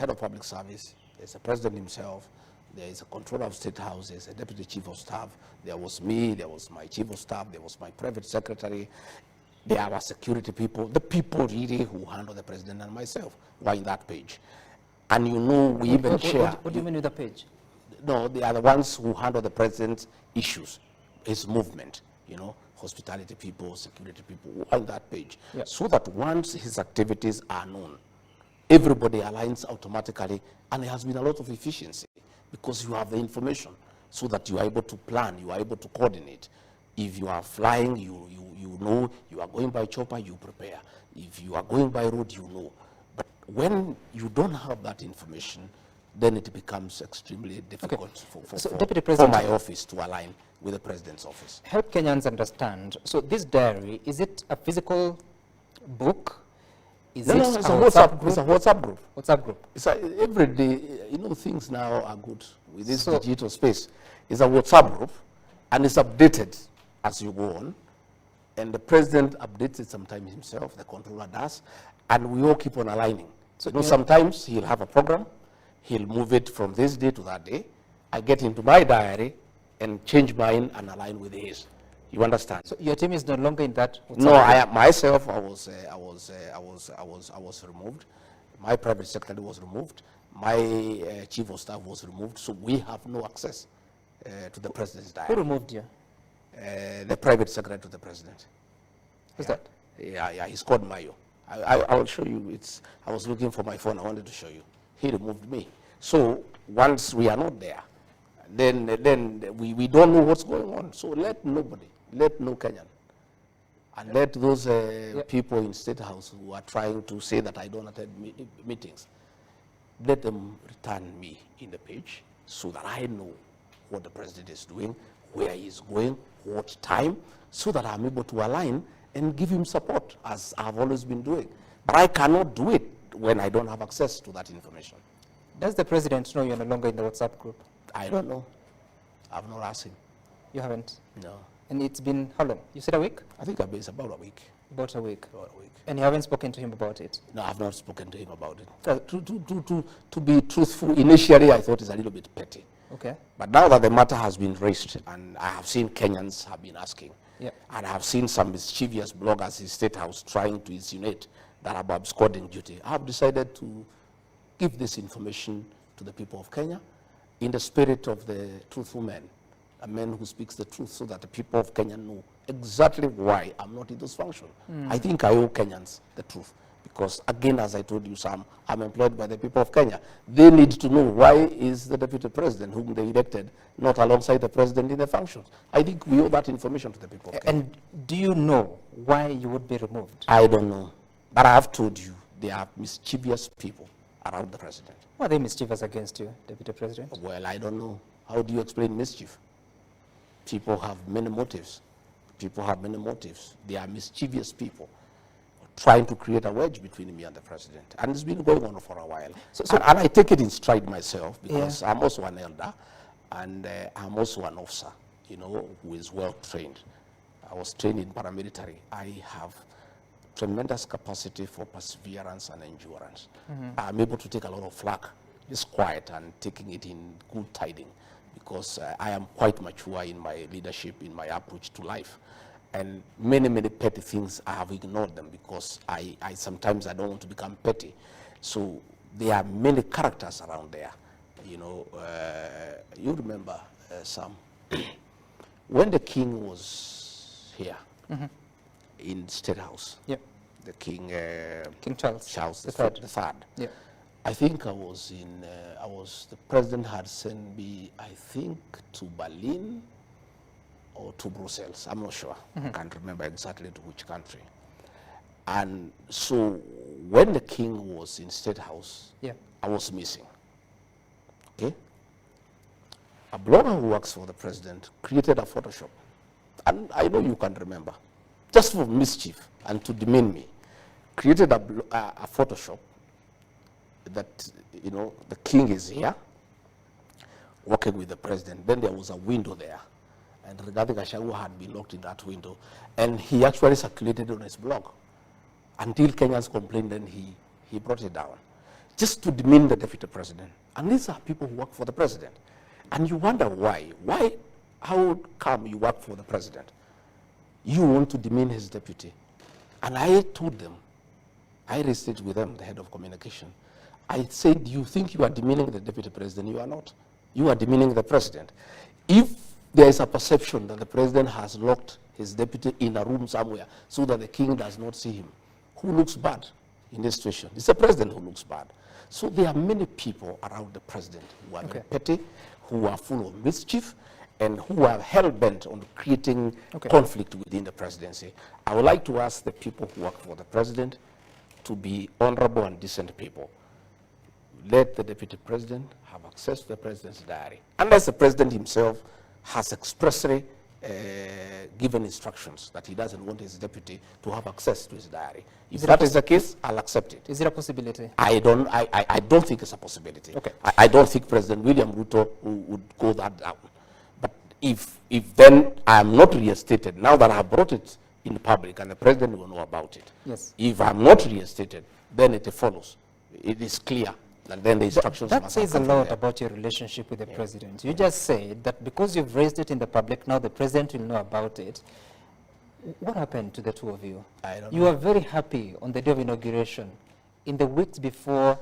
head of public service, there's the president himself, there is a controller of state house, there's a deputy chief of staff, there was me, there was my chief of staff, there was my private secretary, there are security people, the people really who handle the president and myself were in that page. And you know, we even share. What do you mean with the page? No, they are the ones who handle the president's issues, his movement, you know, hospitality people, security people, on that page. Yeah. So that once his activities are known, everybody aligns automatically, and there has been a lot of efficiency because you have the information so that you are able to plan, you are able to coordinate. If you are flying, you know, you are going by chopper, you prepare. If you are going by road, you know. But when you don't have that information, then it becomes extremely difficult for my office to align with the president's office. Help Kenyans understand. So this diary, is it a physical book? It's a WhatsApp group. It's a WhatsApp group. WhatsApp group. It's every day, you know, things now are good with this digital space. It's a WhatsApp group, and it's updated as you go on. And the president updates it sometimes himself, the controller does, and we all keep on aligning. So you know, sometimes he'll have a program, he'll move it from this day to that day. I get into my diary and change mine and align with his. You understand? So your team is no longer in that? No, I was removed. My private secretary was removed. My chief of staff was removed. So we have no access to the president's diary. Who removed you? The private secretary to the president. Who's that? Yeah, he's called Mayo. I will show you. I was looking for my phone. I wanted to show you. He removed me. So once we are not there, then we don't know what's going on. So let nobody, let no Kenyan, and let those people in State House who are trying to say that I don't attend meetings, let them return me in the page so that I know what the president is doing, where he's going, what time, so that I'm able to align and give him support, as I've always been doing. But I cannot do it when I don't have access to that information. Does the president know you're no longer in the WhatsApp group? I don't know. I've not asked him. You haven't? No. And it's been how long? You said a week? I think it's about a week. About a week? About a week. And you haven't spoken to him about it? No, I've not spoken to him about it. To be truthful, initially I thought it's a little bit petty. Okay. But now that the matter has been raised, and I have seen Kenyans have been asking, and I have seen some mischievous bloggers in State House trying to insinuate that I'm absconding duty, I have decided to give this information to the people of Kenya in the spirit of the truthful man, a man who speaks the truth, so that the people of Kenya know exactly why I'm not in this function. I think I owe Kenyans the truth. Because again, as I told you, Sam, I'm employed by the people of Kenya. They need to know why is the deputy president whom they elected not alongside the president in the functions. I think we owe that information to the people of Kenya. And do you know why you would be removed? I don't know. But I have told you, they are mischievous people around the president. Why are they mischievous against you, deputy president? Well, I don't know. How do you explain mischief? People have many motives. People have many motives. They are mischievous people trying to create a wedge between me and the president. And it's been going on for a while. And I take it in stride myself, because I'm also an elder, and I'm also an officer, you know, who is well trained. I was trained in paramilitary. I have tremendous capacity for perseverance and endurance. I'm able to take a lot of flack, just quiet, and taking it in good tiding, because I am quite mature in my leadership, in my approach to life. And many, many petty things, I have ignored them, because I sometimes I don't want to become petty. So there are many characters around there. You know, you remember, Sam, when the king was here in State House, the king, King Charles the third. I think the president had sent me, I think, to Berlin or to Brussels, I'm not sure. I can't remember exactly to which country. And so when the king was in State House, I was missing. Okay? A blogger who works for the president created a Photoshop. And I know you can remember. Just for mischief and to demean me. Created a Photoshop that, you know, the king is here working with the president. Then there was a window there. And Gachagua had been locked in that window. And he actually circulated on his blog. Until Kenyans complained, then he brought it down. just to demean the deputy president. And these are people who work for the president. And you wonder why. Why? How come you work for the president? You want to demean his deputy. And I told them, I raised it with them, the head of communication. I said, you think you are demeaning the deputy president? You are not. You are demeaning the president. If there is a perception that the president has locked his deputy in a room somewhere so that the king does not see him, who looks bad in this situation? It's the president who looks bad. So there are many people around the president who are very petty, who are full of mischief, and who are hell-bent on creating conflict within the presidency. I would like to ask the people who work for the president to be honorable and decent people. Let the deputy president have access to the president's diary, unless the president himself has expressly given instructions that he doesn't want his deputy to have access to his diary. If that is the case, I'll accept it. Is it a possibility? I don't think it's a possibility. I don't think President William Ruto would go that down. But if then I'm not reinstated, now that I have brought it in the public and the president will know about it. Yes. If I'm not reinstated, then it follows. It is clear. And then the instructions that says a lot about your relationship with the president. You just said that because you've raised it in the public, now the president will know about it. What happened to the two of you? I don't know. You were very happy on the day of inauguration. In the weeks before